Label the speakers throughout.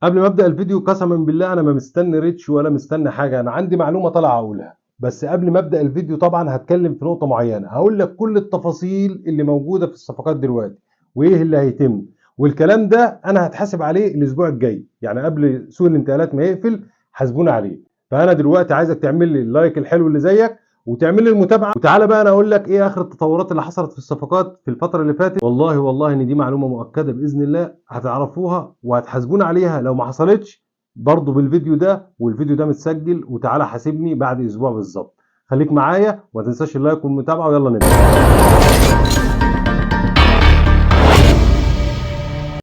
Speaker 1: قبل ما ابدا الفيديو قسما بالله انا ما مستني ريتش ولا مستني حاجه، انا عندي معلومه طالعه اقولها. بس قبل ما ابدا الفيديو طبعا هتكلم في نقطه معينه، هقول لك كل التفاصيل اللي موجوده في الصفقات دلوقتي وايه اللي هيتم، والكلام ده انا هتحاسب عليه الاسبوع الجاي، يعني قبل سوق الانتقالات ما يقفل حاسبونا عليه. فانا دلوقتي عايزك تعمل لي اللايك الحلو اللي زيك وتعمل لي المتابعه، وتعالى بقى انا اقول لك ايه اخر التطورات اللي حصلت في الصفقات في الفتره اللي فاتت. والله ان دي معلومه مؤكده باذن الله هتعرفوها وهتحاسبونا عليها لو ما حصلتش برضه بالفيديو ده، والفيديو ده متسجل، وتعالى حاسبني بعد اسبوع بالظبط. خليك معايا وما تنساش اللايك والمتابعه ويلا نبدا.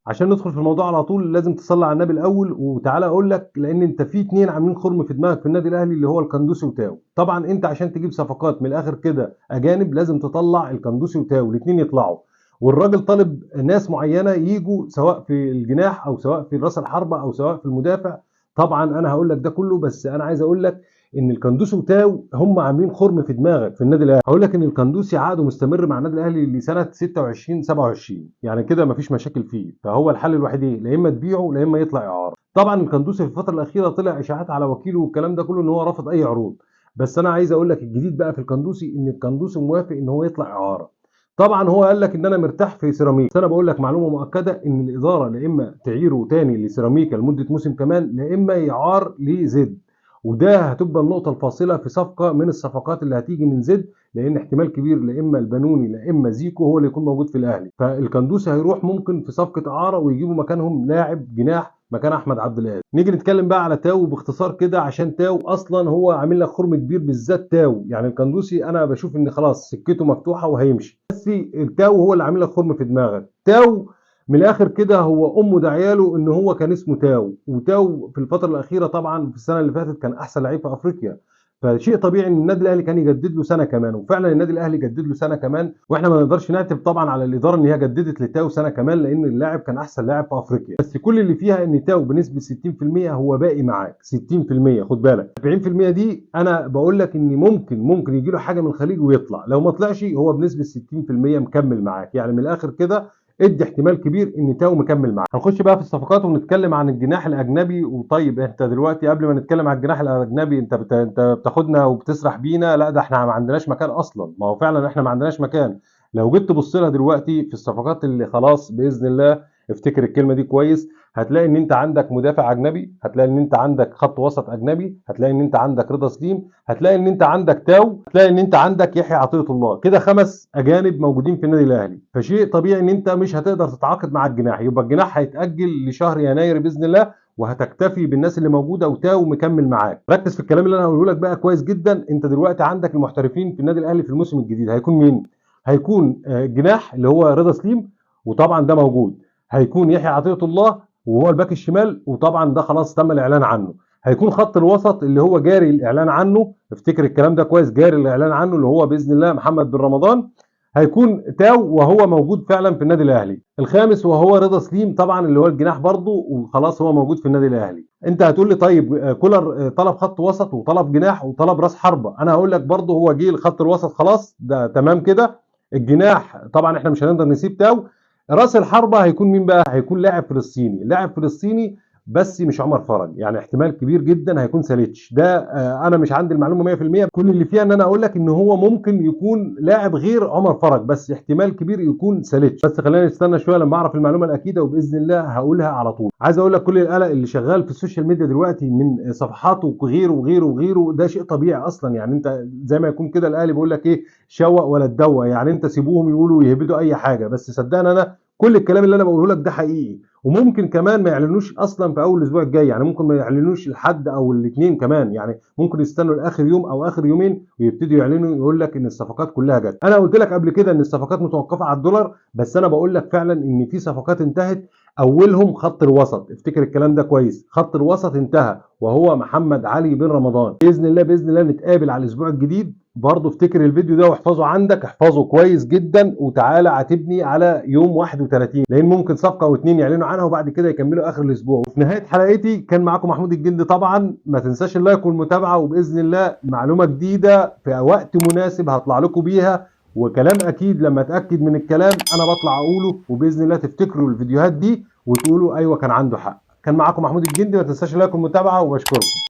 Speaker 1: عشان ندخل في الموضوع على طول لازم تصلي على النبي الاول، وتعالى اقول لك لان انت في اتنين عاملين خرم في دماغك في النادي الاهلي اللي هو القندوسي وتاو. طبعا انت عشان تجيب صفقات من الاخر كده اجانب لازم تطلع القندوسي وتاو، الاتنين يطلعوا. والراجل طالب ناس معينه يجوا سواء في الجناح او سواء في راس الحربه او سواء في المدافع. طبعا انا هقول لك ده كله، بس انا عايز اقول لك ان القندوسي وتاو هم عاملين خرم في دماغك في النادي الاهلي. هقول لك ان القندوسي عقده مستمر مع النادي الاهلي لسنه 26 27، يعني كده مفيش مشاكل فيه. فهو الحل الوحيد ايه؟ لا اما تبيعه لا اما يطلع اعاره. طبعا القندوسي في الفتره الاخيره طلع اشاعات على وكيله والكلام ده كله ان هو رافض اي عروض، بس انا عايز اقول لك الجديد بقى في القندوسي ان القندوسي موافق ان هو يطلع اعاره. طبعا هو قال لك ان انا مرتاح في سيراميك، بس انا بقول لك معلومه مؤكده ان الاداره لا اما تعيره تاني لسيراميكا لمده موسم كمان لا اما يعار لزد. وده هتبقى النقطه الفاصله في صفقه من الصفقات اللي هتيجي من زد، لان احتمال كبير لا اما البنوني لا اما زيكو هو اللي يكون موجود في الاهلي. فالقندوسي هيروح ممكن في صفقه اعاره ويجيبوا مكانهم لاعب جناح مكان احمد عبد القادر. نيجي نتكلم بقى على تاو باختصار كده، عشان تاو اصلا هو عامل لك خرم كبير بالذات تاو. يعني القندوسي انا بشوف ان خلاص سكته مفتوحه وهيمشي، بس التاو هو اللي عامل لك خرم في دماغك. تاو من الاخر كده هو امه دعياله ان هو كان اسمه تاو، وتاو في الفتره الاخيره طبعا في السنه اللي فاتت كان احسن لعيب في افريقيا. فشيء طبيعي ان النادي الاهلي كان يجدد له سنه كمان، وفعلا النادي الاهلي جدد له سنه كمان. واحنا ما نقدرش نعتب طبعا على الاداره ان هي جددت لتاو سنه كمان، لان اللاعب كان احسن لاعب في افريقيا. بس كل اللي فيها ان تاو بنسبه 60% هو باقي معاك 60%. خد بالك 40% دي انا بقول لك ان ممكن يجي له حاجه من الخليج ويطلع، لو ما طلعش هو بنسبه 60% مكمل معاك. يعني من الاخر كده ادي احتمال كبير ان تاو مكمل معاك. هنخش بقى في الصفقات ونتكلم عن الجناح الاجنبي. وطيب انت دلوقتي قبل ما نتكلم عن الجناح الاجنبي انت بتاخدنا وبتسرح بينا، لا ده احنا ما عندناش مكان اصلا. ما هو فعلا احنا ما عندناش مكان. لو جيت تبص لها دلوقتي في الصفقات اللي خلاص باذن الله، افتكر الكلمه دي كويس، هتلاقي ان انت عندك مدافع اجنبي، هتلاقي ان انت عندك خط وسط اجنبي، هتلاقي ان انت عندك رضا سليم، هتلاقي ان انت عندك تاو، هتلاقي ان انت عندك يحيى عطيه الله. كده 5 اجانب موجودين في النادي الاهلي. فشيء طبيعي ان انت مش هتقدر تتعاقد مع الجناح، يبقى الجناح هيتاجل لشهر يناير باذن الله، وهتكتفي بالناس اللي موجوده وتاو مكمل معاك. ركز في الكلام اللي انا هقوله لك بقى كويس جدا. انت دلوقتي عندك المحترفين في النادي الاهلي في الموسم الجديد هيكون مين؟ هيكون الجناح اللي هو رضا سليم، وطبعا ده موجود. هيكون يحيى عطيه الله وهو الباك الشمال، وطبعا ده خلاص تم الاعلان عنه. هيكون خط الوسط اللي هو جاري الاعلان عنه، افتكر الكلام ده كويس، جاري الاعلان عنه اللي هو باذن الله محمد بن رمضان. هيكون تاو وهو موجود فعلا في النادي الاهلي. الخامس وهو رضا سليم طبعا اللي هو الجناح برضه، وخلاص هو موجود في النادي الاهلي. انت هتقول لي طيب كولر طلب خط وسط وطلب جناح وطلب راس حربه، انا هقول لك برضه هو جه الخط الوسط خلاص ده تمام كده. الجناح طبعا احنا مش هنقدر نسيب تاو. راس الحربه هيكون مين بقى؟ هيكون لاعب فلسطيني، لاعب فلسطيني بس مش عمر فرج، يعني احتمال كبير جدا هيكون ساليتش. ده انا مش عندي المعلومه 100%، كل اللي فيها ان انا اقول لك ان هو ممكن يكون لاعب غير عمر فرج، بس احتمال كبير يكون ساليتش. بس خلينا نستنى شويه لما اعرف المعلومه الاكيده وباذن الله هقولها على طول. عايز اقول لك كل القلق اللي شغال في السوشيال ميديا دلوقتي من صفحات وغيره وغيره وغيره ده شيء طبيعي اصلا. يعني انت زي ما يكون كده الاهلي بيقول لك ايه، شوق ولا تدوق، يعني انت سيبوهم يقولوا يهبدوا اي حاجه، بس صدقني انا كل الكلام اللي انا بقوله لك ده حقيقي. وممكن كمان ما يعلنوش اصلا في اول الاسبوع الجاي، يعني ممكن ما يعلنوش الحد او الاثنين كمان، يعني ممكن يستنوا لاخر يوم او اخر يومين ويبتدوا يعلنوا يقول لك ان الصفقات كلها جت. انا قلت لك قبل كده ان الصفقات متوقفه على الدولار، بس انا بقول لك فعلا ان في صفقات انتهت، اولهم خط الوسط. افتكر الكلام ده كويس، خط الوسط انتهى وهو محمد علي بن رمضان. باذن الله باذن الله نتقابل على الاسبوع الجديد. برضه افتكر الفيديو ده واحفظه عندك، احفظه كويس جدا، وتعالى عاتبني على يوم 31 لان ممكن صفقه او اتنين يعلنوا عنها وبعد كده يكملوا اخر الاسبوع. وفي نهايه حلقتي كان معاكم محمود الجندي. طبعا ما تنساش اللايك والمتابعه، وباذن الله معلومه جديده في وقت مناسب هطلع لكم بيها، وكلام اكيد لما اتاكد من الكلام انا بطلع اقوله، وباذن الله تفتكروا الفيديوهات دي وتقولوا ايوه كان عنده حق. كان معاكم محمود الجندي، ما تنساش لايك والمتابعه، وبشكركم.